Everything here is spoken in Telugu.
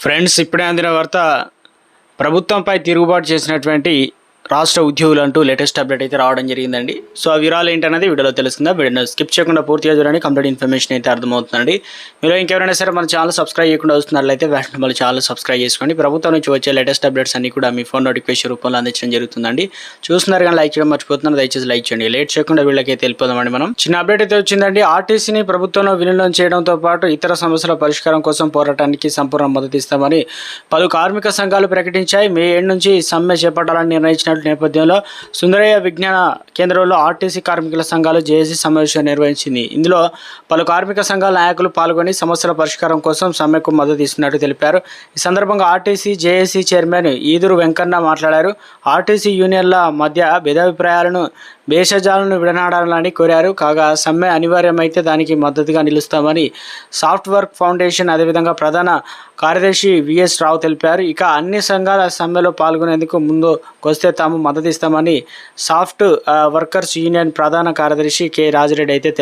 ఫ్రెండ్స్, ఇప్పుడే అందిన వార్త. ప్రభుత్వంపై తిరుగుబాటు చేసినటువంటి రాష్ట్ర ఉద్యోగులు అంటూ లేటెస్ట్ అప్డేట్ అయితే రావడం జరిగిందండి. సో ఆ వివరాలు ఏంటనేది వీడియోలో తెలుస్తుందా? వీడియోని స్కిప్ చేయకుండా పూర్తిగా చూడండి. కంప్లీట్ ఇన్ఫర్మేషన్ అయితే అర్థమవుతుందండి. మీరు ఇంకెవరైనా సరే మన ఛానల్ సబ్స్క్రైబ్ చేయకుండా వస్తున్నట్లయితే వెంటనే మన ఛానల్ సబ్స్క్రైబ్ చేసుకోండి. ప్రభుత్వం నుంచి వచ్చే లేటెస్ట్ అప్డేట్స్ అన్ని కూడా మీ ఫోన్ నోటిఫికేషన్ రూపంలో అందించడం జరుగుతుందండి. చూస్తున్నారు కానీ లైక్ చేయడం మర్చిపోతున్నారు. దయచేసి లైక్ చేయండి. లేట్ చేయకుండా వీళ్ళకైతే వెళ్ళిపోదామండి. మనం చిన్న అప్డేట్ అయితే వచ్చిందండి. ఆర్టీసీని ప్రభుత్వంలో విలీనం చేయడంతో పాటు ఇతర సమస్యల పరిష్కారం కోసం పోరాటానికి సంపూర్ణ మద్దతు ఇస్తామని పలు కార్మిక సంఘాలు ప్రకటించాయి. మే 7 నుంచి సమ్మె చేపట్టాలని నిర్ణయించిన నేపథ్యంలో సుందరయ్య విజ్ఞాన కేంద్రంలో ఆర్టీసీ కార్మికుల సంఘాలు జేఏసీ సమావేశం నిర్వహించింది. ఇందులో పలు కార్మిక సంఘాల నాయకులు పాల్గొని సమస్యల పరిష్కారం కోసం సమ్మెకు మద్దతు ఇస్తున్నట్టు తెలిపారు. ఈ సందర్భంగా ఆర్టీసీ జేఏసీ చైర్మన్ ఈదురు వెంకన్న మాట్లాడారు. ఆర్టీసీ యూనియన్ల మధ్య భేదాభిప్రాయాలను భేషజాలను విడనాడాలని కోరారు. కాగా సమ్మె అనివార్యమైతే దానికి మద్దతుగా నిలుస్తామని సాఫ్ట్ వర్క్ ఫౌండేషన్ అదేవిధంగా ప్రధాన కార్యదర్శి విఎస్ రావు తెలిపారు. ఇక అన్ని సంఘాల సమ్మెలో పాల్గొనేందుకు ముందుకొస్తే తాము మద్దతు ఇస్తామని సాఫ్ట్ వర్కర్స్ యూనియన్ ప్రధాన కార్యదర్శి కె రాజిరెడ్డి అయితే